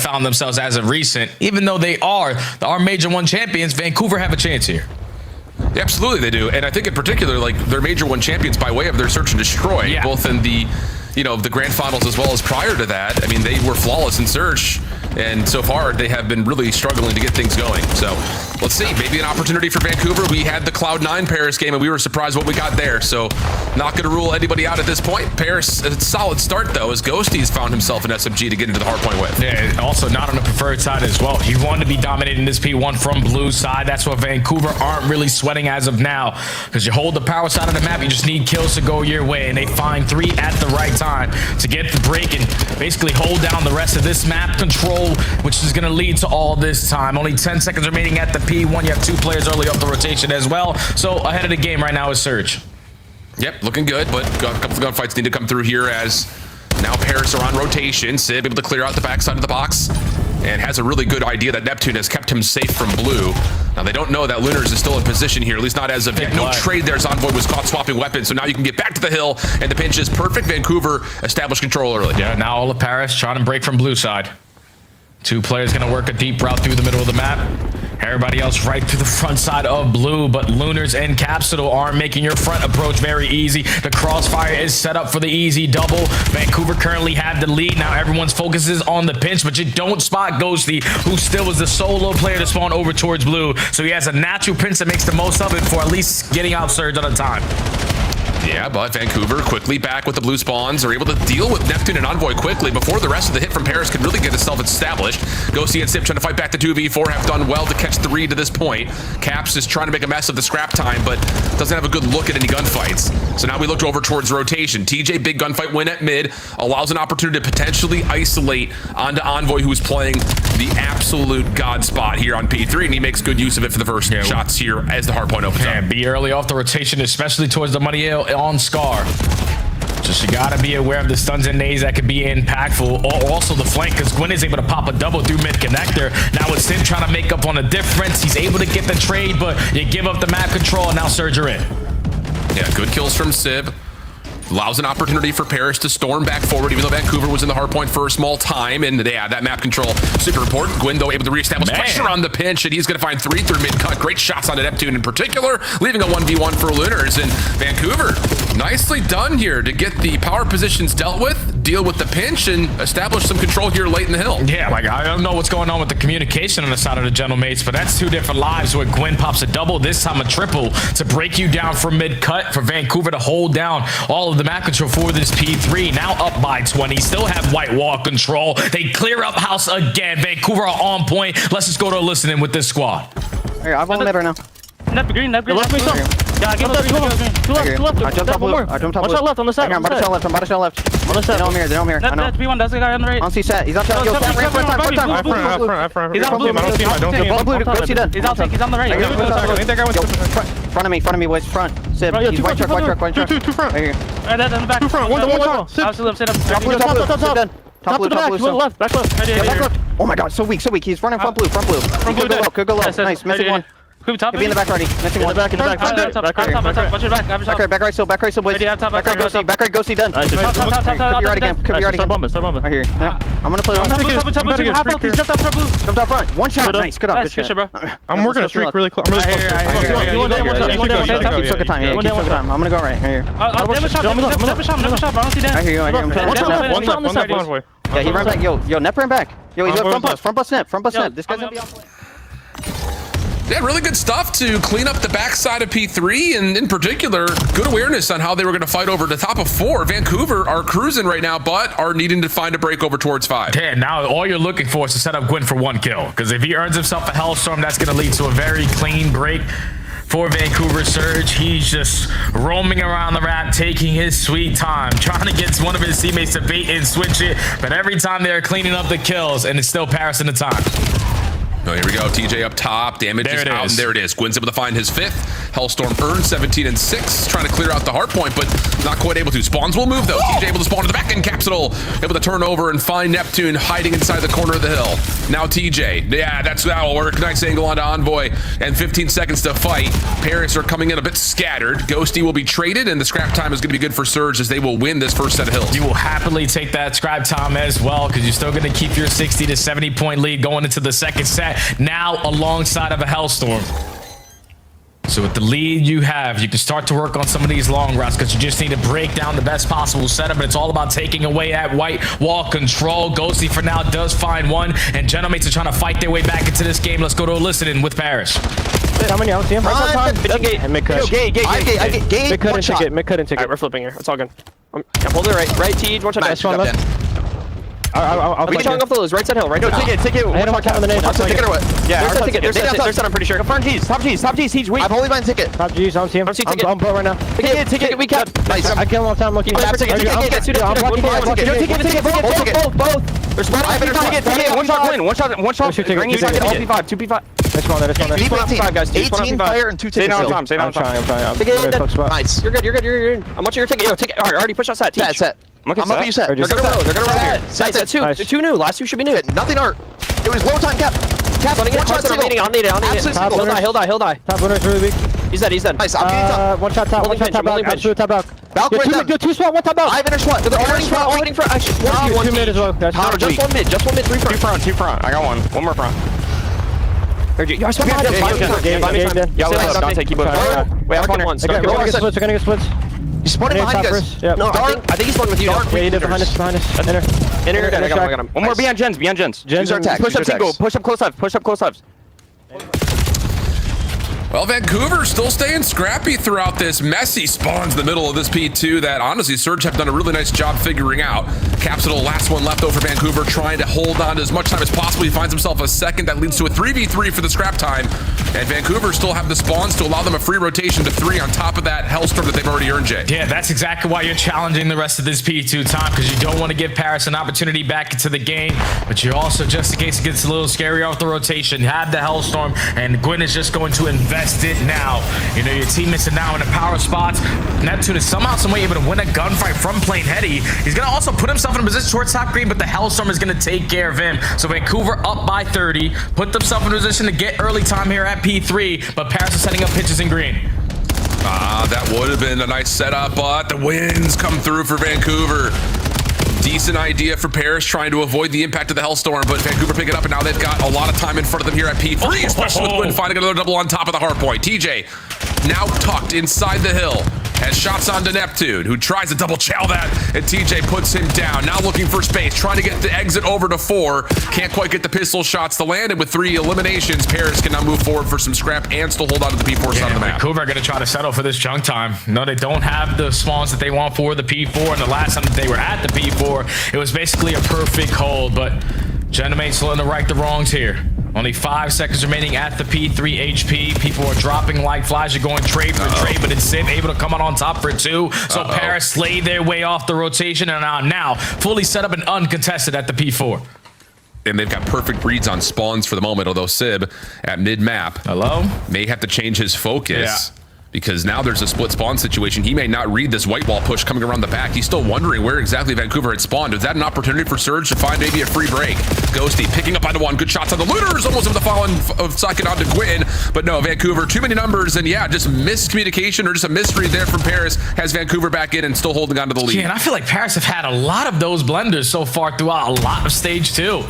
found themselves as of recent. Even though they are our Major 1 champions, Vancouver have a chance here. Yeah, absolutely they do. And I think in particular, like, they're Major 1 champions by way of their search and destroy, both in the, you know, the grand finals as well as prior to that. I mean, they were flawless in search, and so far they have been really struggling to get things going. So let's see, maybe an opportunity for Vancouver. We had the Cloud9 Paris game and we were surprised what we got there. So not going to rule anybody out at this point. Paris, a solid start though, as Ghosty's found himself in SMG to get into the hardpoint with. Yeah, also not on the preferred side as well. You want to be dominating this P1 from blue side. That's what Vancouver aren't really sweating as of now, because you hold the power side of the map, you just need kills to go your way, and they find 3 at the right time to get the break and basically hold down the rest of this map control, which is going to lead to all this time. Only 10 seconds remaining at the P1. You have 2 players early off the rotation as well. So ahead of the game right now is Surge. Yep, looking good, but a couple of gunfights need to come through here as now Paris are on rotation. Sib able to clear out the backside of the box and has a really good idea that Neptune has kept him safe from blue. Now they don't know that Lunars is still in position here, at least not as of yet. No trade there as Envoy was caught swapping weapons, so now you can get back to the hill, and the pinch is perfect. Vancouver established control early. Yeah, now all of Paris trying to break from blue side. 2 players going to work a deep route through the middle of the map. Everybody else right to the front side of blue, but Lunars and Capsule are making your front approach very easy. The crossfire is set up for the easy double. Vancouver currently have the lead. Now everyone's focus is on the pinch, but you don't spot Ghosty, who still was the solo player to spawn over towards blue. So he has a natural pinch that makes the most of it for at least getting out Surge on a time. Yeah, but Vancouver quickly back with the blue spawns are able to deal with Neptune and Envoy quickly before the rest of the hit from Paris can really get itself established. Ghosty and Sip trying to fight back to 2v4 have done well to catch 3 to this point. Caps is trying to make a mess of the scrap time, but doesn't have a good look at any gunfights. So now we look over towards rotation. TJ, big gunfight win at mid, allows an opportunity to potentially isolate onto Envoy, who's playing the absolute god spot here on P3, and he makes good use of it for the first shots here as the hardpoint opens up. Be early off the rotation, especially towards the money on Scar. Just you gotta be aware of the stuns and nades that could be impactful. Also the flank, because Gwyn is able to pop a double through mid connector. Now it's Sim trying to make up on the difference. He's able to get the trade, but you give up the map control, and now Surge are in. Yeah, good kills from Sib. Allows an opportunity for Paris to storm back forward, even though Vancouver was in the hardpoint for a small time, and yeah, that map control super important. Gwyn, though, able to reestablish pressure on the pinch, and he's going to find 3 through mid-cut. Great shots on Neptune in particular, leaving a 1v1 for Lunars. And Vancouver, nicely done here to get the power positions dealt with, deal with the pinch, and establish some control here late in the hill. Yeah, like, I don't know what's going on with the communication on the side of the Gentlemates, but that's 2 different lives where Gwyn pops a double, this time a triple, to break you down from mid-cut for Vancouver to hold down all of the map control for this P3. Now up by 20, still have white wall control. They clear up house again. Vancouver are on point. Let's just go to a listening with this squad. Here, I've only mid right now. Nep green. Yeah, give us two left. I jumped top blue. I jumped top blue. One shot left on the side. I'm body shot left. I'm body shot left. On the side. They know I'm here. They know I'm here. I know. That's P1. That's the guy on the right. On C set. He's on shot. Yo, front time. He's on blue. I don't see him. Blue. Go see that. He's on the right. Front of me, boys. Front. Sib. He's white truck. Two front. Right here. Right there in the back. Two front. One top. Sit up. Top blue. Top blue. Left. Back left. Oh my god, so weak. He's running front blue. Could go low. Nice. Missing one. Could be in the back already. Missing one. In the back. Watch your back. Back right still, boys. Back right, Ghosty done. Could be right again. Start bombing. Right here. I'm gonna play on. Jumped out front. One shot. Nice. Good up. Good bro. I'm working a streak really close. Keep took time. I'm gonna go right here. Never shot. I don't see that. I hear you. One left. Yeah, he ran back. Yo, Nep ran back. Yo, he's front bus Nep. This guy's gonna be on play. Yeah, really good stuff to clean up the backside of P3, and in particular, good awareness on how they were going to fight over the top of 4. Vancouver are cruising right now, but are needing to find a break over towards 5. Yeah, now all you're looking for is to set up Gwyn for 1 kill, because if he earns himself a Hellstorm, that's going to lead to a very clean break for Vancouver Surge. He's just roaming around the map, taking his sweet time, trying to get one of his teammates to bait and switch it, but every time they're cleaning up the kills, and it's still Paris in the time. Oh, here we go. TJ up top. Damage is out. And there it is. Gwyn's able to find his 5th. Hellstorm earns 17 and 6, trying to clear out the hardpoint, but not quite able to. Spawns will move though. TJ able to spawn to the back end. Capsule able to turn over and find Neptune hiding inside the corner of the hill. Now TJ, yeah, that'll work. Nice angle onto Envoy, and 15 seconds to fight. Paris are coming in a bit scattered. Ghosty will be traded, and the scrap time is going to be good for Surge as they will win this first set of hills. You will happily take that scrap time as well, because you're still going to keep your 60 to 70 point lead going into the second set, now alongside of a Hellstorm. So with the lead you have, you can start to work on some of these long routes, because you just need to break down the best possible setup. But it's all about taking away that white wall control. Ghosty for now does find one, and Genomates are trying to fight their way back into this game. Let's go to a listening with Paris. How many? I don't see him. Gate. Mid couldn't ticket. Mid couldn't ticket. Alright, we're flipping here. It's all good. I'm holding it right. T, one shot. Nice one left. I'll We showing off the lows. Right side hill. Right. No, ticket. I hit him on top of the name. Ticket or what? Yeah, there's set. I'm pretty sure. Top G's. He's weak. I'm holding my ticket. Top G's. I don't see him. I'm boat right now. Ticket. We kept. Nice. I kill him all the time. Looking. Both. There's one. Ticket. One shot. Ring inside. 2P5. Let's go on there. 18 guys. 18 fire and 2 tickets. I'm trying. Nice. You're good. I'm watching your ticket. Ticket. Already push out set. Set. I'm up you set. They're gonna roll here. Set two. Nice. Two new. Last two should be new. Nothing art. It was low time cap. One shot. I'll need it. He'll die. Top winner's really weak. He's dead. Nice. I'm getting top. One shot top. Absolute top back. Balk right down. Two swap. One top out. I finished what? All waiting for. Actually, Two mid as well. Just one mid. 3 front. Two front. I got one. One more front. Yeah, Dante, keep moving. Wait, I'm one. We're gonna get splits. He's spawning behind you guys. Yeah. No, I think he's one with you. Yeah, he did behind us. Enter. I got him. One more behind gens. Use our attack. Push up single. Push up close ups. Well, Vancouver still staying scrappy throughout this. Messy spawns in the middle of this P2 that honestly Surge have done a really nice job figuring out. Capsule, last one left over Vancouver, trying to hold on to as much time as possible. He finds himself a second. That leads to a 3v3 for the scrap time. And Vancouver still have the spawns to allow them a free rotation to 3 on top of that Hellstorm that they've already earned, Jay. Yeah, that's exactly why you're challenging the rest of this P2 time, because you don't want to give Paris an opportunity back into the game, but you also, just in case it gets a little scary off the rotation, have the Hellstorm, and Gwyn is just going to invest it now. You know, your teammates are now in the power spots. Neptune is somehow, some way able to win a gunfight from playing heady. He's going to also put himself in a position towards top green, but the Hellstorm is going to take care of him. So Vancouver up by 30, put themselves in a position to get early time here at P3, but Paris is setting up pitches in green. That would have been a nice setup, but the winds come through for Vancouver. Decent idea for Paris, trying to avoid the impact of the Hellstorm, but Vancouver pick it up, and now they've got a lot of time in front of them here at P3, especially with Gwyn finding another double on top of the hardpoint. TJ now tucked inside the hill, has shots onto Neptune, who tries to double chow that, and TJ puts him down. Now looking for space, trying to get the exit over to 4. Can't quite get the pistol shots to land, and with 3 eliminations, Paris can now move forward for some scrap and still hold on to the P4 side of the map. Vancouver are going to try to settle for this chunk time. No, they don't have the spawns that they want for the P4, and the last time that they were at the P4, it was basically a perfect hold, but Genomates still in the right the wrongs here. Only 5 seconds remaining at the P3 HP. People are dropping like flies. You're going trade for trade, but it's Sim able to come out on top for 2. So Paris slayed their way off the rotation and are now fully set up and uncontested at the P4. And they've got perfect reads on spawns for the moment, although Sib at mid-map may have to change his focus. Because now there's a split spawn situation. He may not read this white wall push coming around the back. He's still wondering where exactly Vancouver had spawned. Is that an opportunity for Surge to find maybe a free break? Ghosty picking up onto one. Good shots on the looters. Almost able to fall of second onto Gwyn. But no, Vancouver, too many numbers. And yeah, just miscommunication or just a misread there from Paris has Vancouver back in and still holding on to the lead. Yeah, and I feel like Paris have had a lot of those blenders so far throughout a lot of stage 2.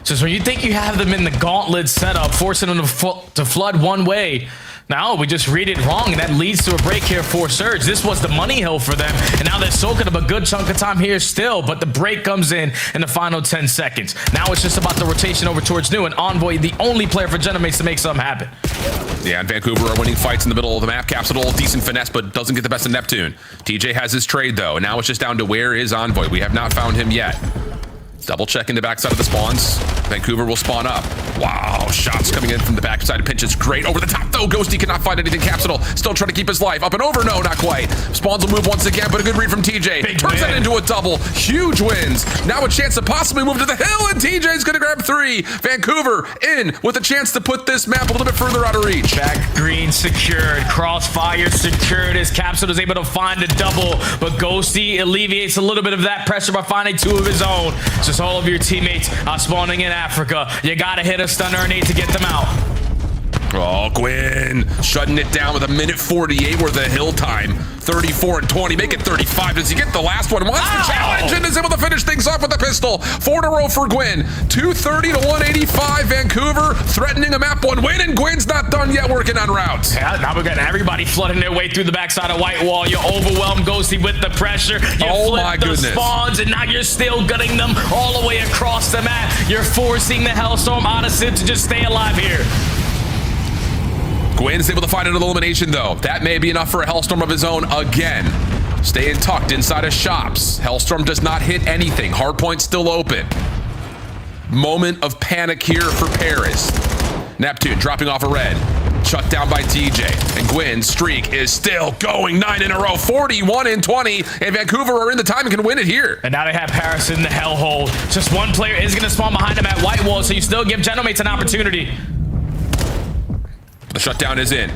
So when you think you have them in the gauntlet setup, forcing them to flood one way, now we just read it wrong, and that leads to a break here for Surge. This was the money hill for them, and now they're soaking up a good chunk of time here still, but the break comes in the final 10 seconds. Now it's just about the rotation over towards New, and Envoy, the only player for Genomates to make something happen. Yeah, and Vancouver are winning fights in the middle of the map. Capsule, decent finesse, but doesn't get the best of Neptune. TJ has his trade, though, and now it's just down to where is Envoy. We have not found him yet. Double checking the backside of the spawns. Vancouver will spawn up. Wow, shots coming in from the backside of Pinches. Great over the top though. Ghosty cannot find anything. Capsule still trying to keep his life. Up and over. No, not quite. Spawns will move once again, but a good read from TJ. Big Turns win. that into a double. Huge wins. Now a chance to possibly move to the hill, and TJ's gonna grab 3. Vancouver in with a chance to put this map a little bit further out of reach. Back green secured. Crossfire secured as Capsule is able to find a double, but Ghosty alleviates a little bit of that pressure by finding 2 of his own. Just all of your teammates are spawning in Africa. You gotta hit a stunner or nade to get them out. Oh, Gwyn shutting it down with a minute 48 worth of hill time. 34 and 20, make it 35. Does he get the last one? Wants the challenge and is able to finish things off with a pistol. 4 in a row for Gwyn. 230 to 185. Vancouver threatening a map 1 win, and Gwyn's not done yet working on routes. Yeah, now we're getting everybody flooding their way through the backside of White Wall. You overwhelm Ghosty with the pressure. You flip the spawns, and now you're still gutting them all the way across the map. You're forcing the Hellstorm out of Sid to just stay alive here. Gwyn's able to find an elimination though. That may be enough for a Hellstorm of his own again. Staying tucked inside of shops. Hellstorm does not hit anything. Hardpoint still open. Moment of panic here for Paris. Neptune dropping off a red. Shut down by TJ. And Gwyn's streak is still going. 9 in a row. 41 and 20. And Vancouver are in the time and can win it here. And now they have Paris in the hellhole. Just one player is going to spawn behind him at White Wall, so you still give Genomates an opportunity. The shutdown is in.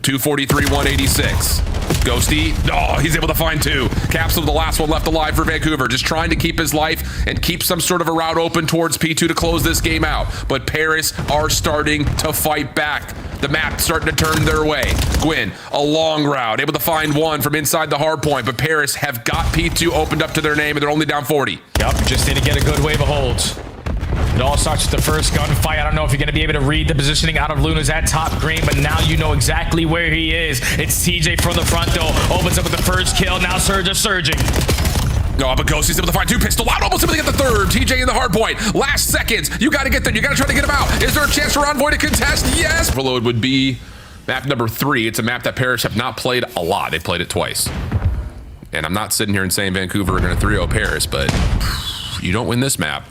243, 186. Ghosty, oh, he's able to find 2. Capsule, the last one left alive for Vancouver, just trying to keep his life and keep some sort of a route open towards P2 to close this game out. But Paris are starting to fight back. The map starting to turn their way. Gwyn, a long route, able to find 1 from inside the hard point, but Paris have got P2 opened up to their name, and they're only down 40. Yep, just need to get a good wave of holds. It all starts with the first gunfight. I don't know if you're going to be able to read the positioning out of Luna's at top green, but now you know exactly where he is. It's TJ from the front door. Opens up with the first kill. Now Surge is surging. No, but Ghosty's able to find 2 pistol out, almost able to get the 3rd. TJ in the hard point. Last seconds. You got to get there. You got to try to get him out. Is there a chance for Envoy to contest? Yes. Overload would be map number 3. It's a map that Paris have not played a lot. They played it twice. And I'm not sitting here and saying Vancouver are going to 3-0 Paris, but you don't win this map,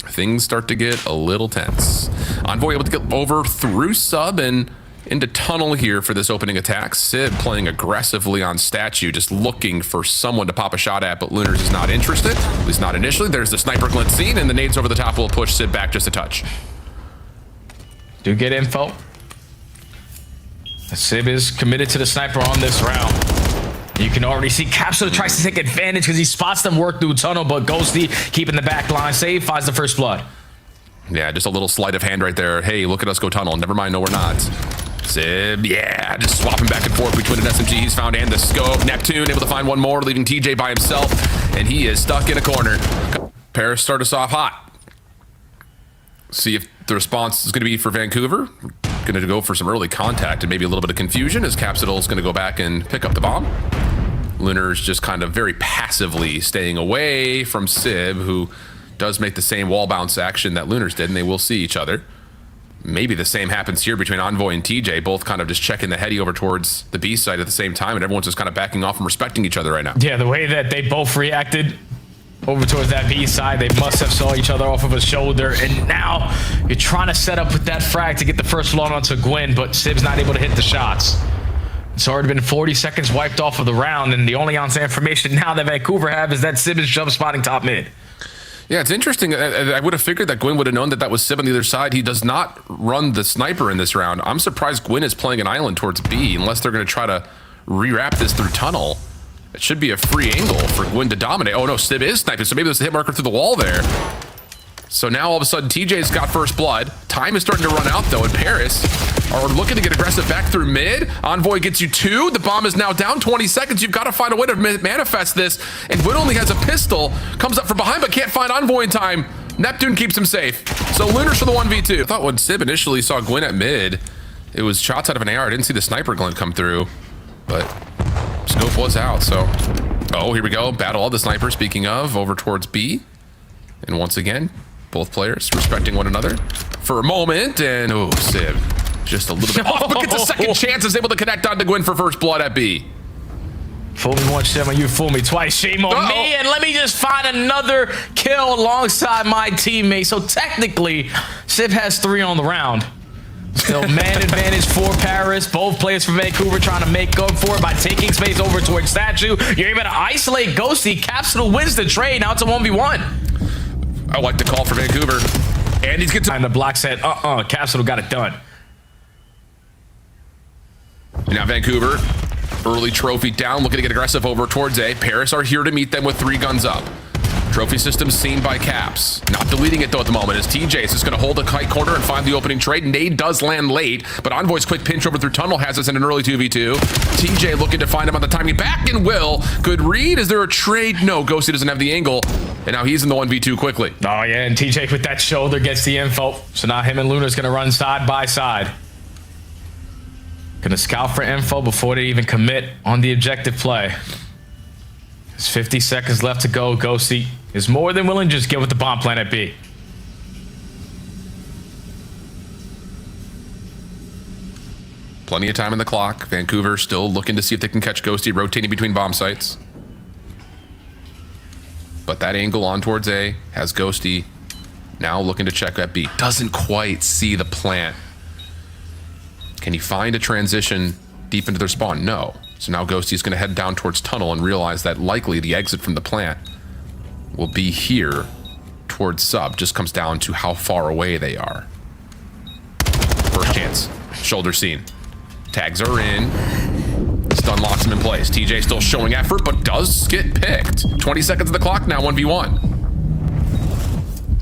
things start to get a little tense. Envoy able to get over through sub and into tunnel here for this opening attack. Sid playing aggressively on statue, just looking for someone to pop a shot at, but Lunars is not interested, at least not initially. There's the sniper glint scene, and the nades over the top will push Sid back just a touch. Do get info. Sib is committed to the sniper on this round. You can already see Capsule tries to take advantage because he spots them work through tunnel, but Ghosty keeping the back line safe, finds the first blood. Yeah, just a little sleight of hand right there. Hey, look at us go tunnel. Never mind, no, we're not. Sib, yeah, just swapping back and forth between an SMG he's found and the scope. Neptune able to find 1 more, leaving TJ by himself, and he is stuck in a corner. Paris start us off hot. See if the response is going to be for Vancouver. Going to go for some early contact and maybe a little bit of confusion as Capsule is going to go back and pick up the bomb. Lunar's just kind of very passively staying away from Sib, who does make the same wall bounce action that Lunar's did, and they will see each other. Maybe the same happens here between Envoy and TJ, both kind of just checking the heady over towards the B side at the same time, and everyone's just kind of backing off and respecting each other right now. Yeah, the way that they both reacted over towards that B side, they must have saw each other off of a shoulder, and now you're trying to set up with that frag to get the first blood onto Gwyn, but Sib's not able to hit the shots. It's already been 40 seconds wiped off of the round, and the only ounce of information now that Vancouver have is that Sib is jump spotting top mid. Yeah, it's interesting. I would have figured that Gwyn would have known that that was Sib on the other side. He does not run the sniper in this round. I'm surprised Gwyn is playing an island towards B, unless they're going to try to rewrap this through tunnel. It should be a free angle for Gwyn to dominate. Oh no, Sib is sniping, so maybe there's a hit marker through the wall there. So now all of a sudden TJ's got first blood. Time is starting to run out though, and Paris are looking to get aggressive back through mid. Envoy gets you 2. The bomb is now down 20 seconds. You've got to find a way to manifest this. And Gwyn only has a pistol, comes up from behind, but can't find Envoy in time. Neptune keeps him safe. So Lunars for the 1v2. I thought when Sib initially saw Gwyn at mid, it was shots out of an AR. I didn't see the sniper glint come through, but scope was out. So, oh, here we go. Battle of the sniper, speaking of, over towards B. And once again, both players respecting one another for a moment. And oh, Sib just a little bit off, but gets a second chance, is able to connect on to Gwyn for first blood at B. Fool me once, shame on you. Fool me twice, shame on me. And let me just find another kill alongside my teammate. So technically, Sib has 3 on the round. Still man advantage for Paris. Both players from Vancouver trying to make up for it by taking space over towards Statue. You're able to isolate Ghosty. Capsule wins the trade. Now it's a 1v1. I like the call for Vancouver. And he's getting And the block said, Capsule got it done. Now Vancouver, early trophy down, looking to get aggressive over towards A. Paris are here to meet them with 3 guns up. Trophy system seen by Caps. Not deleting it though at the moment as TJ is just going to hold a kite corner and find the opening trade. Nade does land late, but Envoy's quick pinch over through tunnel has us in an early 2v2. TJ looking to find him on the timing back and will. Good read. Is there a trade? No, Ghosty doesn't have the angle. And now he's in the 1v2 quickly. Oh yeah, and TJ with that shoulder gets the info. So now him and Lunar's going to run side by side. Gonna scout for info before they even commit on the objective play. There's 50 seconds left to go. Ghosty is more than willing to just get with the bomb plan at B. Plenty of time on the clock. Vancouver still looking to see if they can catch Ghosty rotating between bomb sites. But that angle on towards A has Ghosty now looking to check at B. Doesn't quite see the plant. Can he find a transition deep into their spawn? No. So now Ghosty's going to head down towards tunnel and realize that likely the exit from the plant will be here towards sub. Just comes down to how far away they are. First chance. Shoulder seen. Tags are in. Stun locks him in place. TJ still showing effort, but does get picked. 20 seconds of the clock now, 1v1.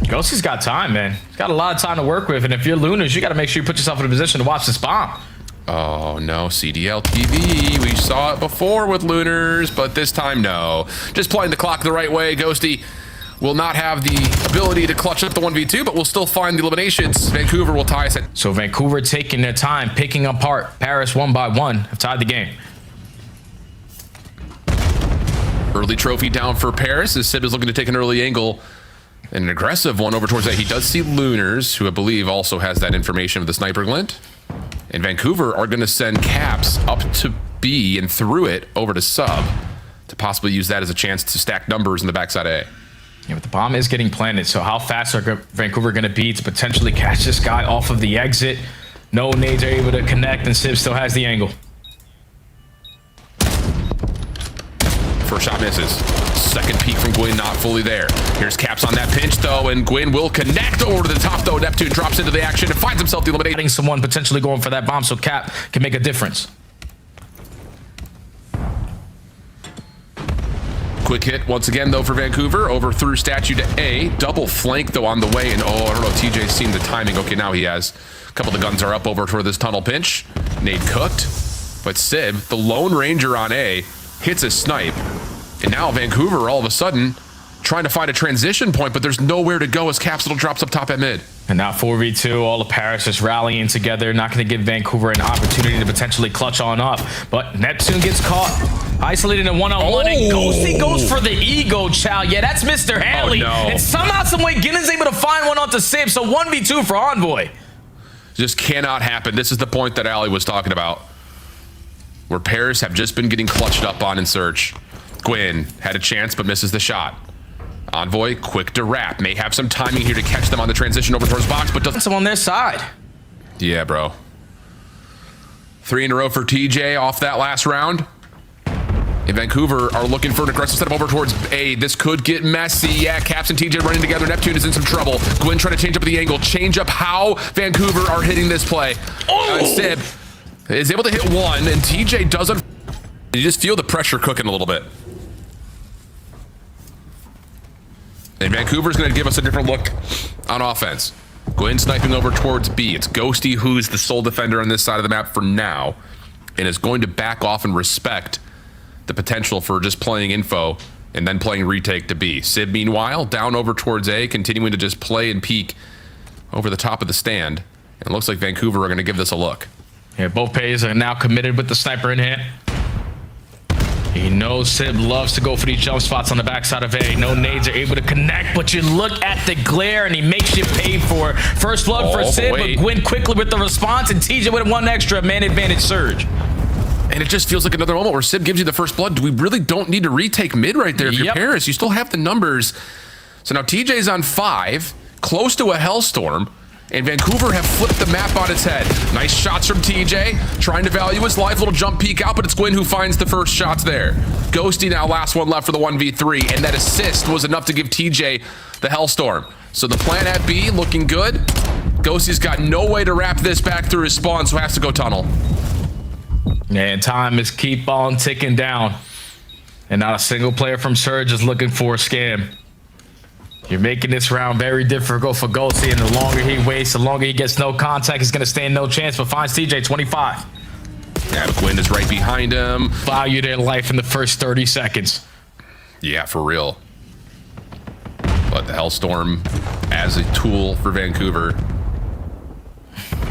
Ghosty's got time, man. He's got a lot of time to work with, and if you're Lunars, you got to make sure you put yourself in a position to watch this bomb. Oh no, CDL TV. We saw it before with Lunars, but this time no. Just playing the clock the right way. Ghosty will not have the ability to clutch up the 1v2, but will still find the eliminations. Vancouver will tie us at... So Vancouver taking their time, picking apart Paris 1 by 1, have tied the game. Early trophy down for Paris as Sib is looking to take an early angle. An aggressive one over towards that. He does see Lunars, who I believe also has that information of the sniper glint. And Vancouver are going to send Caps up to B and through it over to sub to possibly use that as a chance to stack numbers in the backside A. Yeah, but the bomb is getting planted, so how fast are Vancouver going to be to potentially catch this guy off of the exit? No nades are able to connect, and Sib still has the angle. First shot misses. Second peek from Gwyn, not fully there. Here's Caps on that pinch, though, and Gwyn will connect over to the top, though. Neptune drops into the action and finds himself the elimination. Someone potentially going for that bomb, so Cap can make a difference. Quick hit once again, though, for Vancouver. Over through Statue to A. Double flank, though, on the way. And, oh, I don't know, TJ's seen the timing. Okay, now he has. A couple of the guns are up over toward this tunnel pinch. Nade cooked. But Sib, the Lone Ranger on A, hits a snipe. And now Vancouver, all of a sudden, trying to find a transition point, but there's nowhere to go as Capsule drops up top at mid. And now 4v2, all of Paris is rallying together, not going to give Vancouver an opportunity to potentially clutch on up. But Neptune gets caught, isolated in one-on-one, and Ghosty goes for the ego, chow. Yeah, that's Mr. Hanley. Oh, no. And somehow, someway, Ginnon's able to find one onto Sib, so 1v2 for Envoy. Just cannot happen. This is the point that Ali was talking about, where Paris have just been getting clutched up on in search. Gwyn had a chance, but misses the shot. Envoy, quick to wrap. May have some timing here to catch them on the transition over towards box, but doesn't... Some on their side. Yeah, bro. 3 in a row for TJ off that last round. And Vancouver are looking for an aggressive setup over towards A. This could get messy. Yeah, Caps and TJ running together. Neptune is in some trouble. Gwyn trying to change up the angle. Change up how Vancouver are hitting this play. And Sib is able to hit one, and TJ doesn't... You just feel the pressure cooking a little bit. And Vancouver's going to give us a different look on offense. Gwyn sniping over towards B. It's Ghosty who's the sole defender on this side of the map for now, and is going to back off and respect the potential for just playing info and then playing retake to B. Sib, meanwhile, down over towards A, continuing to just play and peek over the top of the stand. And it looks like Vancouver are going to give this a look. Yeah, both players are now committed with the sniper in hand. He knows Sib loves to go for these jump spots on the backside of A. No nades are able to connect, but you look at the glare and he makes you pay for it. First blood for Sib, but Gwyn quickly with the response, and TJ with one extra man advantage surge. And it just feels like another moment where Sib gives you the first blood. We really don't need to retake mid right there. If you're Paris, you still have the numbers. So now TJ's on 5, close to a Hellstorm, and Vancouver have flipped the map on its head. Nice shots from TJ, trying to value his life. Little jump peek out, but it's Gwyn who finds the first shots there. Ghosty now last one left for the 1v3, and that assist was enough to give TJ the Hellstorm. So the plan at B looking good. Ghosty's got no way to wrap this back through his spawn, so has to go tunnel. And time is keep on ticking down. And not a single player from Surge is looking for a scam. You're making this round very difficult for Ghosty, and the longer he waits, the longer he gets no contact, he's going to stand no chance, but finds TJ 25. Yeah, Gwyn is right behind him. Value their life in the first 30 seconds. Yeah, for real. But the Hellstorm as a tool for Vancouver.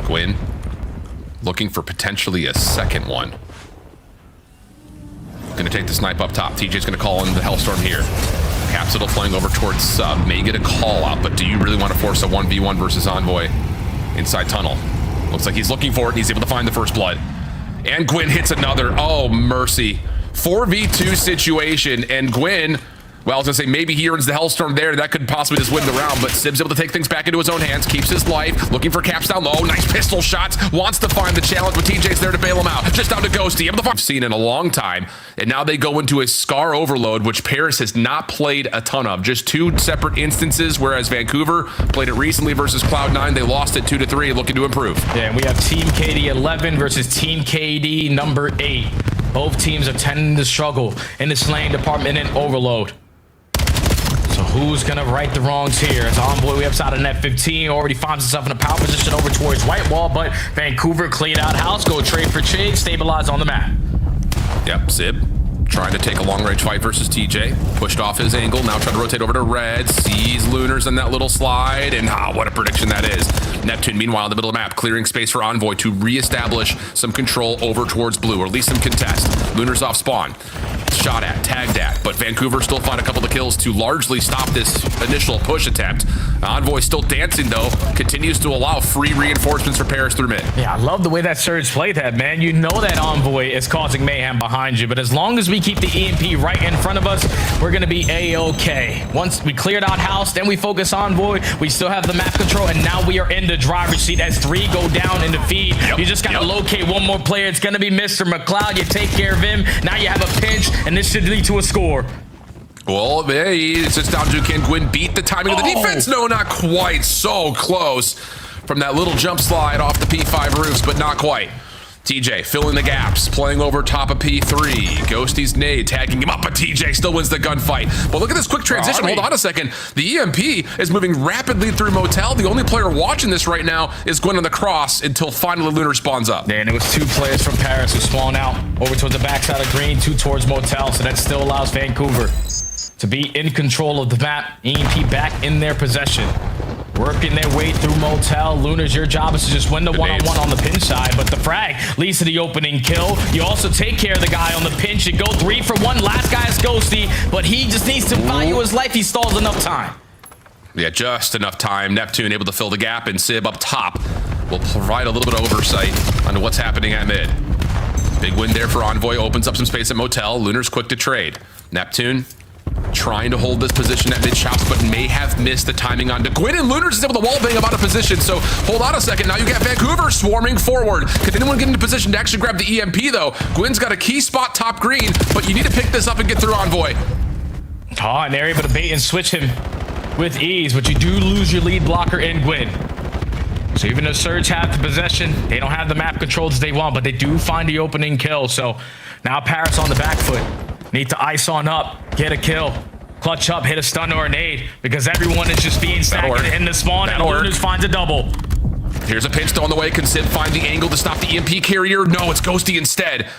Gwyn looking for potentially a second one. Gonna take the snipe up top. TJ's gonna call in the Hellstorm here. Capsule flying over towards sub. May get a call out, but do you really want to force a 1v1 versus Envoy inside tunnel? Looks like he's looking for it, and he's able to find the first blood. And Gwyn hits another. Oh, mercy. 4v2 situation, and Gwyn, well, I was gonna say maybe he earns the Hellstorm there. That could possibly just win the round, but Sib's able to take things back into his own hands, keeps his life, looking for caps down low. Nice pistol shots, wants to find the challenge, but TJ's there to bail him out. Just down to Ghosty, able to find. Seen in a long time, and now they go into a Scar overload, which Paris has not played a ton of. Just 2 separate instances, whereas Vancouver played it recently versus Cloud9. They lost it 2-3, looking to improve. Yeah, and we have Team KD 11 versus Team KD number 8. Both teams are tending to struggle in the slaying department in overload. So who's gonna right the wrongs here? As Envoy, we upside of net 15, already finds himself in a power position over towards White Wall, but Vancouver cleaned out house, go trade for trade, stabilize on the map. Yep, Sib trying to take a long-range fight versus TJ. Pushed off his angle, now trying to rotate over to Red. Sees Lunars in that little slide, and what a prediction that is. Neptune, meanwhile, in the middle of the map, clearing space for Envoy to reestablish some control over towards blue, or at least some contest. Lunars off spawn. Shot at, tagged at, but Vancouver still find a couple of kills to largely stop this initial push attempt. Envoy still dancing, though, continues to allow free reinforcements for Paris through mid. Yeah, I love the way that Surge played that, man. You know that Envoy is causing mayhem behind you, but as long as we keep the EMP right in front of us, we're going to be A-okay. Once we cleared out house, then we focus Envoy. We still have the map control, and now we are in the driver's seat as 3 go down in the feed. You just got to locate one more player. It's going to be Mr. McLeod. You take care of him. Now you have a pinch, and this should lead to a score. Well, hey, it's just down to can Gwyn beat the timing of the defense? No, not quite. So close from that little jump slide off the P5 roofs, but not quite. TJ filling the gaps, playing over top of P3. Ghosty's nade, tagging him up, but TJ still wins the gunfight. But look at this quick transition. Hold on a second. The EMP is moving rapidly through Motel. The only player watching this right now is Gwyn on the cross until finally Lunar spawns up. And it was 2 players from Paris who spawned out over towards the backside of green, 2 towards Motel, so that still allows Vancouver to be in control of the map. EMP back in their possession. Working their way through Motel. Lunars, your job is to just win the one-on-one on the pinch side, but the frag leads to the opening kill. You also take care of the guy on the pinch and go 3 for 1. Last guy is Ghosty, but he just needs to value his life. He stalls enough time. Yeah, just enough time. Neptune able to fill the gap, and Sib up top will provide a little bit of oversight onto what's happening at mid. Big win there for Envoy. Opens up some space at Motel. Lunar's quick to trade. Neptune trying to hold this position at mid shops, but may have missed the timing on to Gwyn, and Lunars is able to wallbang him out of position. So hold on a second. Now you got Vancouver swarming forward. Can anyone get into position to actually grab the EMP, though? Gwyn's got a key spot top green, but you need to pick this up and get through Envoy. And they're able to bait and switch him with ease, but you do lose your lead blocker in Gwyn. So even though Surge have the possession, they don't have the map controls they want, but they do find the opening kill. So now Paris on the back foot. Need to ice on up, get a kill, clutch up, hit a stun or a nade, because everyone is just being stacked in the spawn, and Lunars finds a double. Here's a pinch though on the way. Can Sib find the angle to stop the EMP carrier? No, it's Ghosty instead.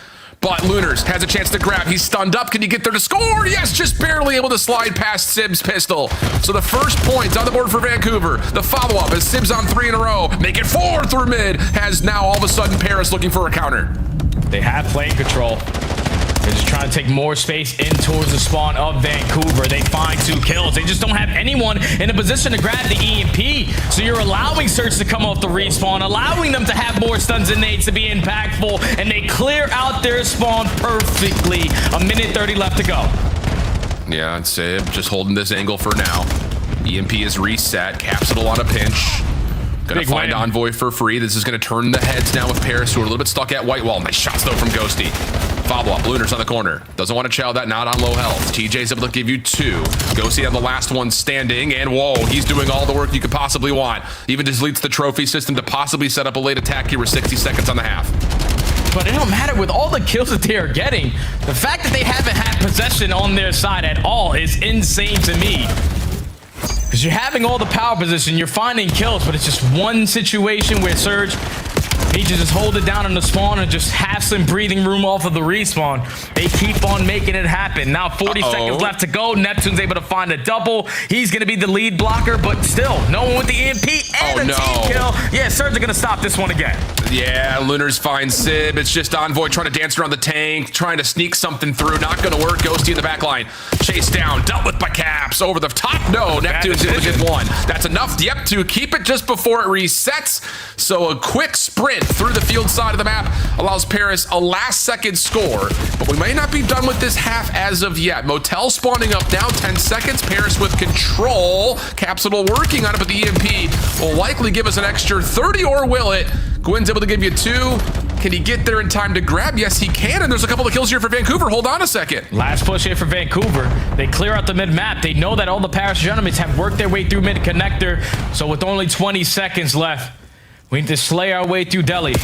But Lunars has a chance to grab. He's stunned up. Can he get there to score? Yes, just barely able to slide past Sib's pistol. So the first point on the board for Vancouver. The follow-up as Sib's on 3 in a row. Make it 4 through mid. Has now all of a sudden Paris looking for a counter. They have playing control. They're just trying to take more space in towards the spawn of Vancouver. They find 2 kills. They just don't have anyone in a position to grab the EMP. So you're allowing Surge to come off the respawn, allowing them to have more stuns and nades to be impactful, and they clear out their spawn perfectly. A minute 30 left to go. Yeah, I'd say just holding this angle for now. EMP is reset. Capsule on a pinch. Gonna Big find win. Envoy for free. This is gonna turn the heads now with Paris, who are a little bit stuck at white wall. Nice shots though from Ghosty. Follow-up, Lunar's on the corner. Doesn't want to chow that, not on low health. TJ's able to give you 2. Ghosty on the last one standing, and whoa, he's doing all the work you could possibly want. Even deletes the trophy system to possibly set up a late attack here with 60 seconds on the half. But it don't matter with all the kills that they are getting. The fact that they haven't had possession on their side at all is insane to me. Because you're having all the power position, you're finding kills, but it's just one situation where Surge needs to just hold it down on the spawn and just have some breathing room off of the respawn. They keep on making it happen. Now 40 seconds left to go. Neptune's able to find a double. He's going to be the lead blocker, but still, no one with the EMP and a team kill. Yeah, Surge are going to stop this one again. Yeah, Lunar's fine Sib. It's just Envoy trying to dance around the tank, trying to sneak something through. Not going to work. Ghosty in the back line. Chase down. Dealt with by Caps. Over the top. No, Neptune's able to get 1. That's enough, yep, to keep it just before it resets. So a quick sprint through the field side of the map allows Paris a last-second score. But we may not be done with this half as of yet. Motel spawning up now. 10 seconds. Paris with control. Capsule working on it, but the EMP will likely give us an extra 30, or will it? Gwen's able to give you 2. Can he get there in time to grab? Yes, he can. And there's a couple of kills here for Vancouver. Hold on a second. Last push here for Vancouver. They clear out the mid-map. They know that all the Paris gentlemen have worked their way through mid-connector. So with only 20 seconds left, we need to slay our way through Delhi.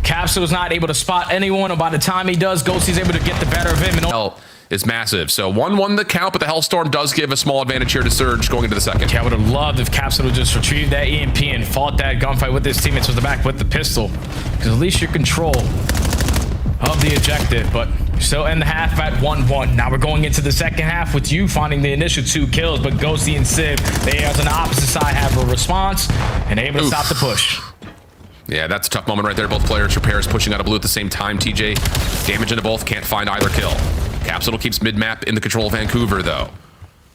Capsule's not able to spot anyone, and by the time he does, Ghosty's able to get the better of him. And is massive. So 1-1 the count, but the Hellstorm does give a small advantage here to Surge going into the second. I would have loved if Capsule would just retrieved that EMP and fought that gunfight with his teammates with the back with the pistol. Because at least you're control of the objective, but still end the half at 1-1. Now we're going into the second half with you finding the initial 2 kills, but Ghosty and Civ, they on the opposite side have a response and able to stop the push. Yeah, that's a tough moment right there. Both players for Paris pushing out of blue at the same time. TJ damage into both, can't find either kill. Capsule keeps mid-map in the control of Vancouver, though.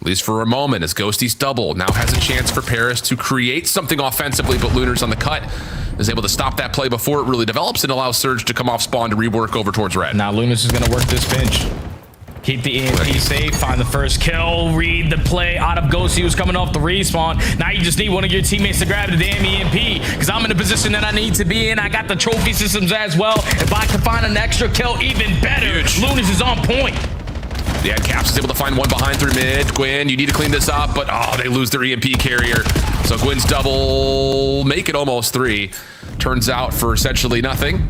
At least for a moment, as Ghosty's double now has a chance for Paris to create something offensively, but Lunar's on the cut. Is able to stop that play before it really develops and allows Surge to come off spawn to rework over towards red. Now Lunas is going to work this pinch. Keep the EMP safe, find the first kill, read the play out of Ghosty who's coming off the respawn. Now you just need one of your teammates to grab the damn EMP because I'm in the position that I need to be in. I got the trophy systems as well. If I can find an extra kill, even better. Lunas is on point. Yeah, Caps is able to find 1 behind through mid. Gwen, you need to clean this up, but they lose their EMP carrier. So Gwen's double, make it almost 3. Turns out for essentially nothing.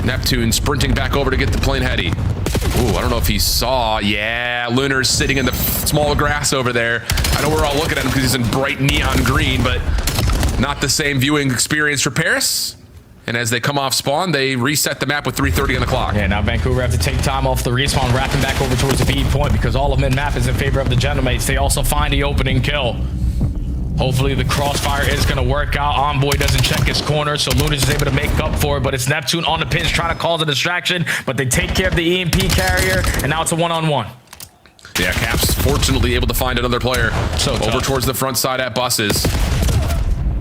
Neptune sprinting back over to get the plane heady. Ooh, I don't know if he saw. Yeah, Lunar's sitting in the small grass over there. I know we're all looking at him because he's in bright neon green, but not the same viewing experience for Paris. And as they come off spawn, they reset the map with 3:30 on the clock. Yeah, now Vancouver have to take time off the respawn, wrapping back over towards the B point because all of mid-map is in favor of the Genomates. They also find the opening kill. Hopefully the crossfire is going to work out. Envoy doesn't check his corner, so Lunas is able to make up for it, but it's Neptune on the pinch trying to cause a distraction, but they take care of the EMP carrier, and now it's a one-on-one. Yeah, Caps fortunately able to find another player over towards the front side at buses.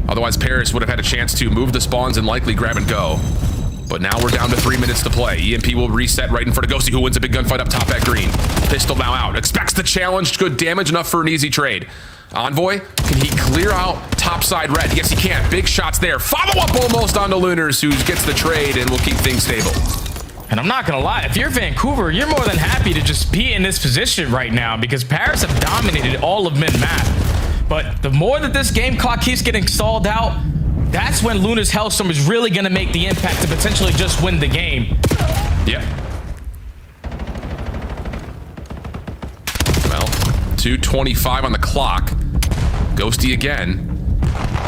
Otherwise, Paris would have had a chance to move the spawns and likely grab and go. But now we're down to 3 minutes to play. EMP will reset right in front of Ghosty, who wins a big gunfight up top at green. Pistol now out. Expects the challenge. Good damage, enough for an easy trade. Envoy, can he clear out topside red? Yes, he can. Big shots there. Follow-up almost onto Lunars, who gets the trade and will keep things stable. And I'm not going to lie, if you're Vancouver, you're more than happy to just be in this position right now because Paris have dominated all of mid-map. But the more that this game clock keeps getting stalled out, that's when Lunar's Hellstorm is really going to make the impact to potentially just win the game. Yep. Well, 2:25 on the clock. Ghosty again,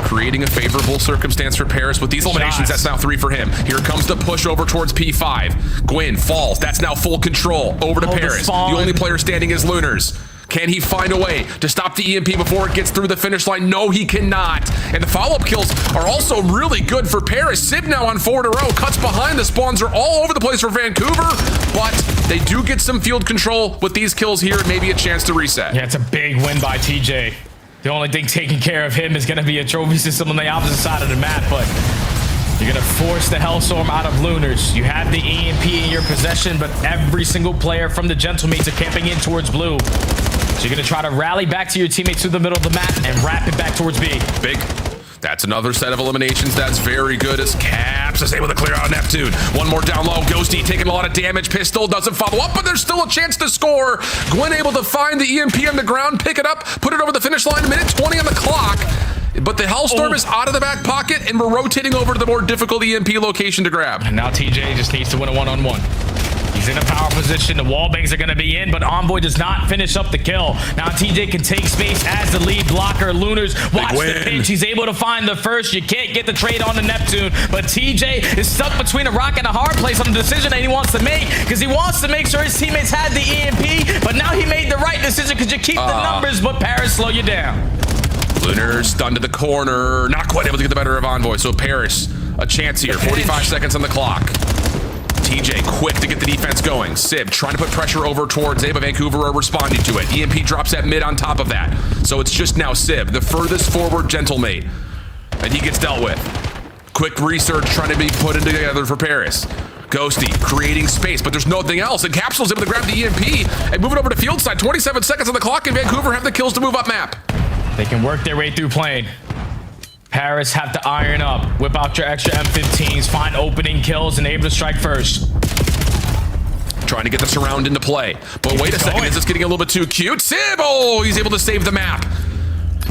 creating a favorable circumstance for Paris with these eliminations. That's now 3 for him. Here comes the push over towards P5. Gwen falls. That's now full control. Over to Paris. The only player standing is Lunars. Can he find a way to stop the EMP before it gets through the finish line? No, he cannot. And the follow-up kills are also really good for Paris. Sib now on 4 in a row, cuts behind. The spawns are all over the place for Vancouver, but they do get some field control with these kills here and maybe a chance to reset. Yeah, it's a big win by TJ. The only thing taking care of him is going to be a trophy system on the opposite side of the map, but you're going to force the Hellstorm out of Lunars. You have the EMP in your possession, but every single player from the Gentlemates are camping in towards blue. So you're going to try to rally back to your teammates through the middle of the map and wrap it back towards B. Big. That's another set of eliminations. That's very good as Caps is able to clear out Neptune. One more down low. Ghosty taking a lot of damage. Pistol doesn't follow up, but there's still a chance to score. Gwen able to find the EMP on the ground, pick it up, put it over the finish line. Minute 20 on the clock. But the Hellstorm is out of the back pocket, and we're rotating over to the more difficult EMP location to grab. And now TJ just needs to win a one-on-one. He's in a power position. The wall bangs are going to be in, but Envoy does not finish up the kill. Now TJ can take space as the lead blocker. Lunars watch the pinch. He's able to find the first. You can't get the trade on the Neptune, but TJ is stuck between a rock and a hard place on the decision that he wants to make, because he wants to make sure his teammates had the EMP, but now he made the right decision because you keep the numbers, but Paris slow you down. Lunars stunned to the corner. Not quite able to get the better of Envoy, so Paris a chance here. 45 seconds on the clock. TJ quick to get the defense going. Sib trying to put pressure over towards A, but Vancouver are responding to it. EMP drops at mid on top of that. So it's just now Sib, the furthest forward Gentlemate. And he gets dealt with. Quick research trying to be put in together for Paris. Ghosty creating space, but there's nothing else. And Capsule's able to grab the EMP and move it over to field side. 27 seconds on the clock, and Vancouver have the kills to move up map. They can work their way through plane. Paris have to iron up, whip out your extra M15s, find opening kills, and able to strike first. Trying to get the surround into play. But wait a second, is this getting a little bit too cute? Sib, oh, he's able to save the map.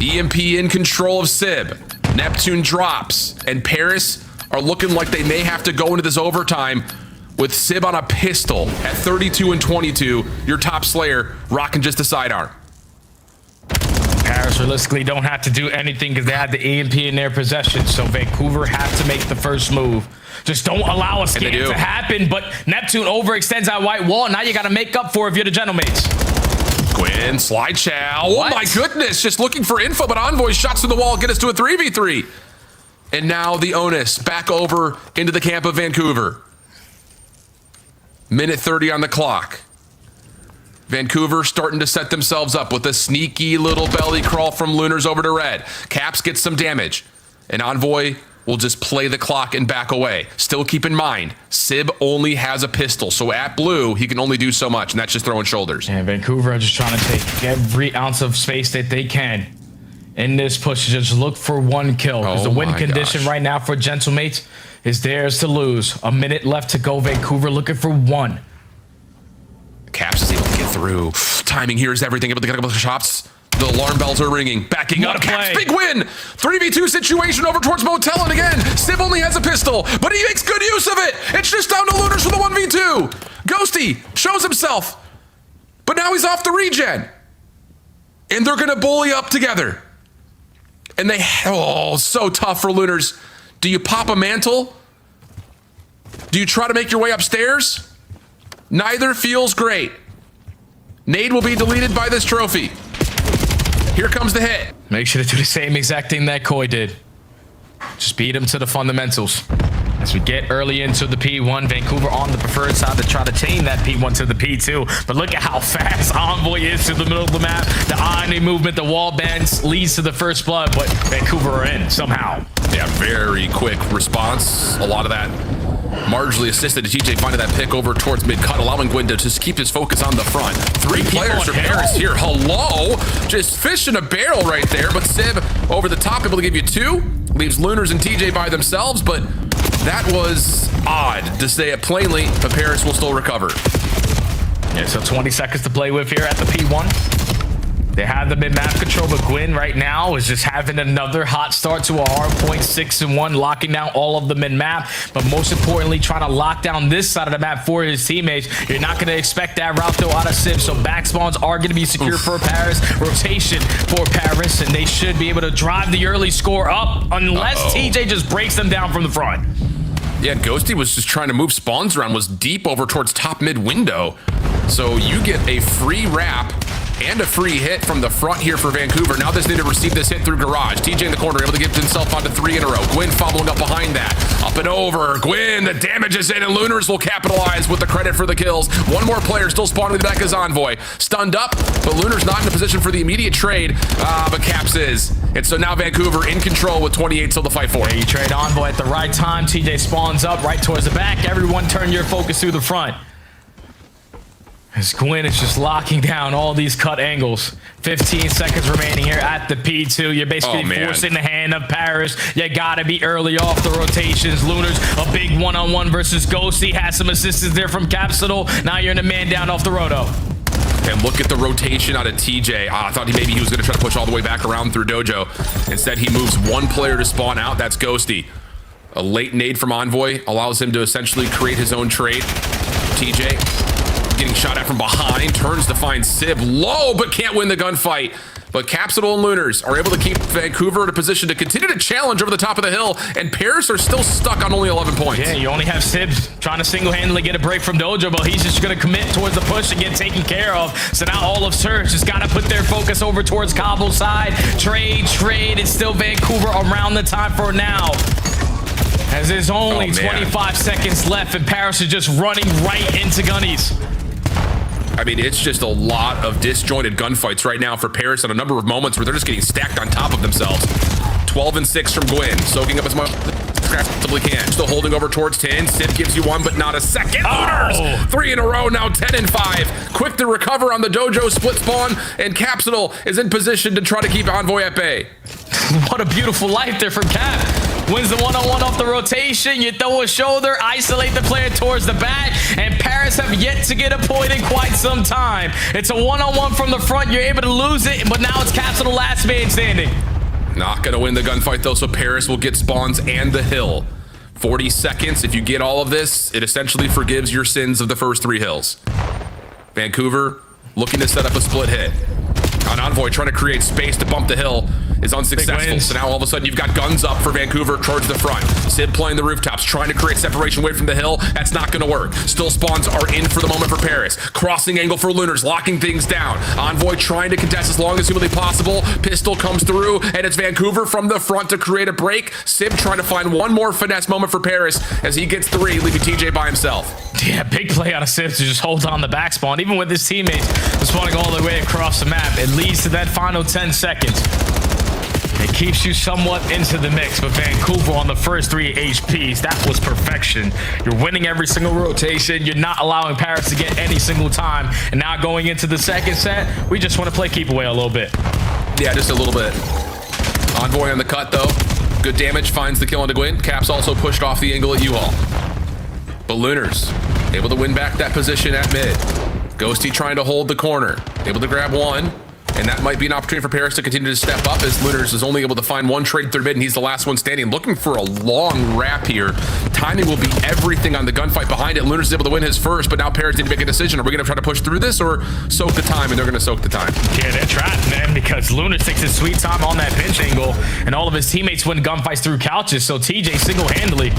EMP in control of Sib. Neptune drops, and Paris are looking like they may have to go into this overtime with Sib on a pistol at 32 and 22. Your top Slayer rocking just a sidearm. Paris realistically don't have to do anything because they have the EMP in their possession, so Vancouver have to make the first move. Just don't allow a scan to happen, but Neptune overextends that white wall. Now you got to make up for it if you're the Gentlemates. Gwen, slide chow. Oh my goodness, just looking for info, but Envoy shots to the wall, get us to a 3v3. And now the onus back over into the camp of Vancouver. Minute 30 on the clock. Vancouver starting to set themselves up with a sneaky little belly crawl from Lunars over to red. Caps gets some damage, and Envoy will just play the clock and back away. Still keep in mind, Sib only has a pistol, so at blue, he can only do so much, and that's just throwing shoulders. And Vancouver are just trying to take every ounce of space that they can in this push. Just look for one kill, because the win condition right now for Gentlemates is theirs to lose. A minute left to go. Vancouver looking for one. Caps is able to get through. Timing here is everything. Able to get a couple of shots. The alarm bells are ringing. Backing up. Caps, big win. 3v2 situation over towards Motel. And again, Sib only has a pistol, but he makes good use of it. It's just down to Lunars for the 1v2. Ghosty shows himself, but now he's off the regen. And they're going to bully up together. And they, oh, so tough for Lunars. Do you pop a mantle? Do you try to make your way upstairs? Neither feels great. Nade will be deleted by this trophy. Here comes the hit. Make sure to do the same exact thing that Koi did. Just beat him to the fundamentals. As we get early into the P1, Vancouver on the preferred side to try to chain that P1 to the P2. But look at how fast Envoy is to the middle of the map. The irony movement, the wall bends leads to the first blood, but Vancouver are in somehow. Yeah, very quick response. A lot of that marginally assisted to TJ finding that pick over towards mid-cut, allowing Gwen to just keep his focus on the front. Three players for Paris here. Hello. Just fish in a barrel right there, but Sib over the top, able to give you two. Leaves Lunars and TJ by themselves, but that was odd, to say it plainly, but Paris will still recover. Yeah, so 20 seconds to play with here at the P1. They have the mid-map control, but Gwen right now is just having another hot start to a Hardpoint 6-1, locking down all of the mid-map, but most importantly, trying to lock down this side of the map for his teammates. You're not going to expect that route though out of Sib, so back spawns are going to be secure for Paris. Rotation for Paris, and they should be able to drive the early score up unless TJ just breaks them down from the front. Yeah, Ghosty was just trying to move spawns around, was deep over towards top mid window. So you get a free wrap and a free hit from the front here for Vancouver. Now they need to receive this hit through garage. TJ in the corner, able to get himself onto 3 in a row. Gwyn following up behind that. Up and over. Gwyn, the damage is in, and Lunars will capitalize with the credit for the kills. One more player still spawning in the back as Envoy. Stunned up, but Lunar's not in a position for the immediate trade, but Caps is. And so now Vancouver in control with 28 till the fight for. Yeah, you trade Envoy at the right time. TJ spawns up right towards the back. Everyone turn your focus through the front. As Gwyn is just locking down all these cut angles. 15 seconds remaining here at the P2. You're basically forcing the hand of Paris. You gotta be early off the rotations. Lunars, a big one-on-one versus Ghosty. Has some assistance there from Capsule. Now you're in a man down off the roto. And look at the rotation out of TJ. I thought maybe he was going to try to push all the way back around through Dojo. Instead, he moves one player to spawn out. That's Ghosty. A late nade from Envoy allows him to essentially create his own trade. TJ getting shot at from behind. Turns to find Sib low, but can't win the gunfight. But Capsule and Lunars are able to keep Vancouver in a position to continue to challenge over the top of the hill, and Paris are still stuck on only 11 points. Yeah, you only have Sibs trying to single-handedly get a break from Dojo, but he's just going to commit towards the push and get taken care of. So now all of Surge just got to put their focus over towards Cobble's side. Trade. It's still Vancouver around the time for now. As there's only 25 seconds left, and Paris is just running right into Gunnies. I mean, it's just a lot of disjointed gunfights right now for Paris on a number of moments where they're just getting stacked on top of themselves. 12 and 6 from Gwyn, soaking up as much as possibly can. Still holding over towards 10. Sid gives you one, but not a second. Lunars, 3 in a row, now 10 and 5. Quick to recover on the Dojo split spawn, and Capsule is in position to try to keep Envoy at bay. What a beautiful life there from Cap. Wins the one-on-one off the rotation. You throw a shoulder, isolate the player towards the back, and Paris have yet to get a point in quite some time. It's a one-on-one from the front. You're able to lose it, but now it's Capsule last man standing. Not going to win the gunfight, though, so Paris will get spawns and the hill. 40 seconds. If you get all of this, it essentially forgives your sins of the first 3 hills. Vancouver looking to set up a split hit. On Envoy trying to create space to bump the hill is unsuccessful. So now all of a sudden you've got guns up for Vancouver towards the front. Sid playing the rooftops, trying to create separation away from the hill. That's not going to work. Still spawns are in for the moment for Paris. Crossing angle for Lunars, locking things down. Envoy trying to contest as long as humanly possible. Pistol comes through, and it's Vancouver from the front to create a break. Sib trying to find one more finesse moment for Paris as he gets 3, leaving TJ by himself. Yeah, big play out of Sib to just hold on the back spawn. Even with his teammates spawning all the way across the map, it leads to that final 10 seconds. It keeps you somewhat into the mix, but Vancouver on the first 3 HPs, that was perfection. You're winning every single rotation. You're not allowing Paris to get any single time. And now going into the second set, we just want to play keep away a little bit. Yeah, just a little bit. Envoy on the cut, though. Good damage, finds the kill on Gwyn. Caps also pushed off the angle at U-Haul. But Lunars able to win back that position at mid. Ghosty trying to hold the corner. Able to grab one. And that might be an opportunity for Paris to continue to step up as Lunars is only able to find one trade through mid, and he's the last one standing. Looking for a long wrap here. Timing will be everything on the gunfight behind it. Lunars is able to win his first, but now Paris didn't make a decision. Are we going to try to push through this or soak the time? And they're going to soak the time. Yeah, they're trapped, man, because Lunars takes his sweet time on that pinch angle, and all of his teammates win gunfights through couches, so TJ single-handedly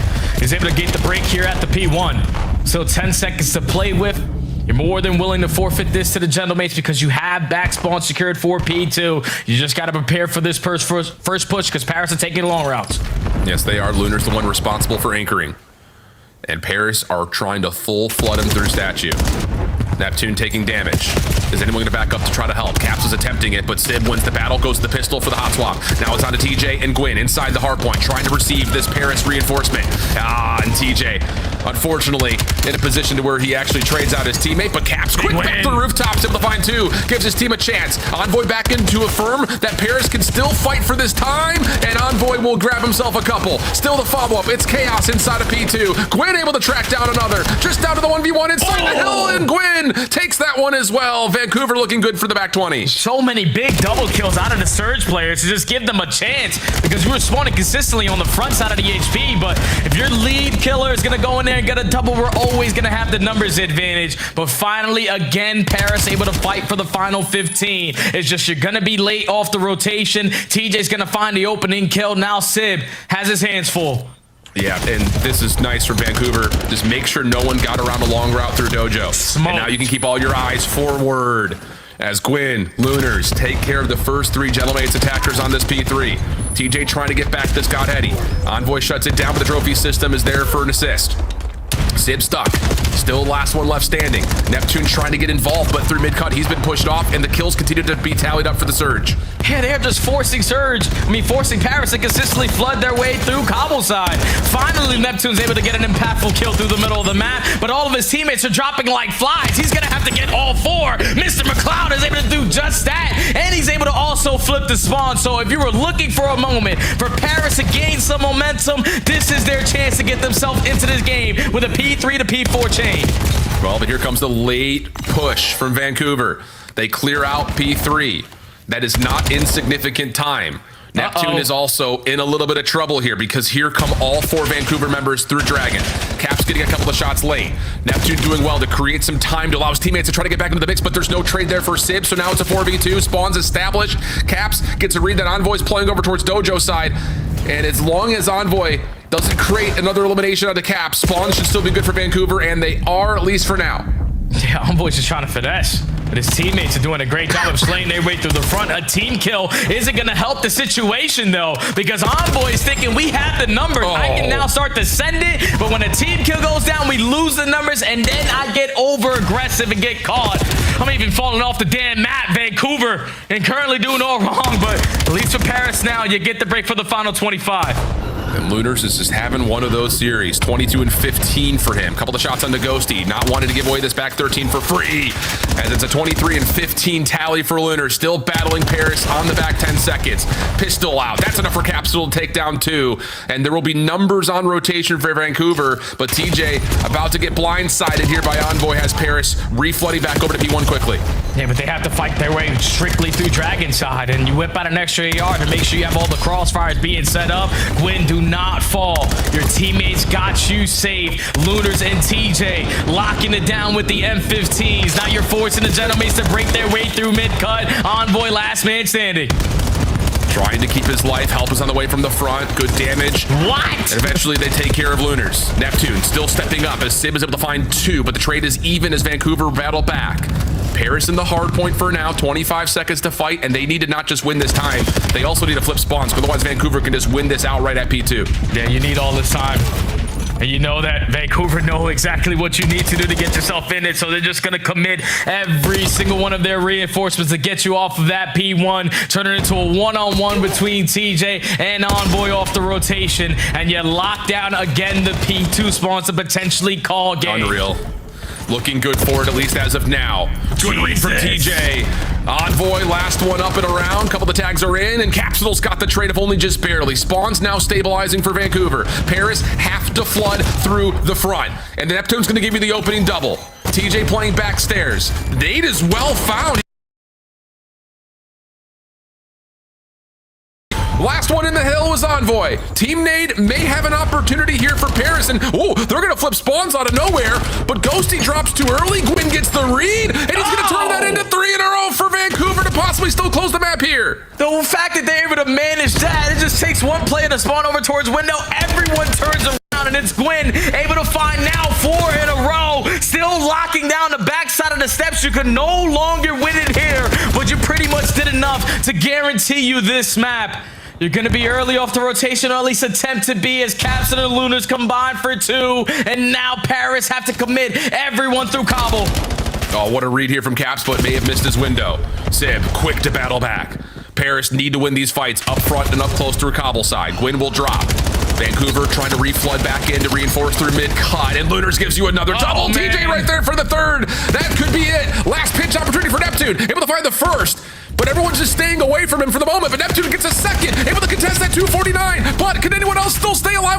is able to get the break here at the P1. So 10 seconds to play with. You're more than willing to forfeit this to the gentlemates because you have back spawn secured for P2. You just got to prepare for this first push because Paris are taking long routes. Yes, they are. Lunar's the one responsible for anchoring. And Paris are trying to full flood him through statue. Neptune taking damage. Is anyone going to back up to try to help? Caps is attempting it, but Sid wins the battle, goes to the pistol for the hot swap. Now it's on to TJ and Gwyn inside the hardpoint, trying to receive this Paris reinforcement. And TJ, unfortunately, in a position to where he actually trades out his teammate, but Caps quick back to the rooftops, able to find 2, gives his team a chance. Envoy back in to affirm that Paris can still fight for this time, and Envoy will grab himself a couple. Still the follow-up, it's chaos inside of P2. Gwyn able to track down another, just down to the 1v1 inside the hill, and Gwyn takes that one as well. Vancouver looking good for the back 20. So many big double kills out of the Surge players to just give them a chance because we were spawning consistently on the front side of the HP, but if your lead killer is going to go in there and get a double, we're always going to have the numbers advantage. But finally, again, Paris able to fight for the final 15. It's just you're going to be late off the rotation. TJ's going to find the opening kill. Now Sib has his hands full. Yeah, and this is nice for Vancouver. Just make sure no one got around a long route through Dojo. Smoke. And now you can keep all your eyes forward. as Gwyn, Lunars take care of the first 3 Gentleman's attackers on this P3. TJ trying to get back to this Godheady. Envoy shuts it down, but the trophy system is there for an assist. Sib stuck. Still last one left standing. Neptune trying to get involved, but through mid-cut, he's been pushed off, and the kills continue to be tallied up for the Surge. Yeah, they're just forcing Paris to consistently flood their way through Cobble side. Finally, Neptune's able to get an impactful kill through the middle of the map, but all of his teammates are dropping like flies. He's gonna have to get all 4. Mr. McLeod is able to do just that, and he's able to also flip the spawn. So if you were looking for a moment for Paris to gain some momentum, this is their chance to get themselves into this game with a P3 to P4 change. Well, but here comes the late push from Vancouver. They clear out P3. That is not insignificant time. Neptune is also in a little bit of trouble here because here come all 4 Vancouver members through Dragon. Cap's getting a couple of shots late. Neptune doing well to create some time to allow his teammates to try to get back into the mix, but there's no trade there for Sib, so now it's a 4v2. Spawns established. Caps gets a read that Envoy's playing over towards Dojo side, and as long as Envoy doesn't create another elimination onto Cap, spawns should still be good for Vancouver, and they are, at least for now. Yeah, Envoy's just trying to finesse, but his teammates are doing a great job of slaying their way through the front. A team kill isn't going to help the situation, though, because Envoy's thinking we have the numbers. I can now start to send it, but when a team kill goes down, we lose the numbers, and then I get over-aggressive and get caught. I'm even falling off the damn map, Vancouver, and currently doing all wrong, but at least for Paris now, you get the break for the final 25. And Lunars is just having one of those series. 22 and 15 for him. Couple of shots on the Ghosty. Not wanting to give away this back 13 for free. As it's a 23 and 15 tally for Lunars. Still battling Paris on the back 10 seconds. Pistol out. That's enough for Capsule to take down 2. And there will be numbers on rotation for Vancouver. But TJ about to get blindsided here by Envoy has Paris reflooding back over to P1 quickly. Yeah, but they have to fight their way strictly through Dragon side, and you whip out an extra AR to make sure you have all the crossfires being set up. Gwyn, do not fall. Your teammates got you safe. Lunars and TJ locking it down with the M15s. Now you're forcing the Gentlemen to break their way through mid-cut. Envoy last man standing. Trying to keep his life. Help is on the way from the front. Good damage. What? And eventually they take care of Lunars. Neptune still stepping up as Sib is able to find 2, but the trade is even as Vancouver battle back. Paris in the hard point for now. 25 seconds to fight, and they need to not just win this time. They also need to flip spawns, otherwise Vancouver can just win this outright at P2. Yeah, you need all this time. And you know that Vancouver know exactly what you need to do to get yourself in it, so they're just going to commit every single one of their reinforcements to get you off of that P1, turn it into a one-on-one between TJ and Envoy off the rotation, and you lock down again the P2 spawns to potentially call game. Unreal. Looking good for it, at least as of now. Good read from TJ. Envoy, last one up and around. Couple of the tags are in, and Capsule's got the trade, if only just barely. Spawns now stabilizing for Vancouver. Paris have to flood through the front, and the Neptune's going to give you the opening double. TJ playing backstairs. Nade is well found. Last one in the hill was Envoy. Team Nade may have an opportunity here for Paris, and they're gonna flip spawns out of nowhere, but Ghosty drops too early. Gwyn gets the read, and he's gonna turn that into 3 in a row for Vancouver to possibly still close the map here. The fact that they're able to manage that, it just takes one player to spawn over towards window. Everyone turns around, and it's Gwyn able to find now 4 in a row, still locking down the backside of the steps. You could no longer win it here, but you pretty much did enough to guarantee you this map. You're going to be early off the rotation, or at least attempt to be, as Caps and the Lunars combine for 2. And now Paris have to commit everyone through Cobble. Oh, what a read here from Caps, but may have missed his window. Sib, quick to battle back. Paris need to win these fights up front and up close through Cobble side. Gwyn will drop. Vancouver trying to reflood back in to reinforce through mid-cut, and Lunars gives you another double. Man. TJ right there for the 3rd. That could be it. Last pinch opportunity for Neptune. Able to find the 1st. But everyone's just staying away from him for the moment. But Neptune gets a 2nd, able to contest that 249. But can anyone else still stay alive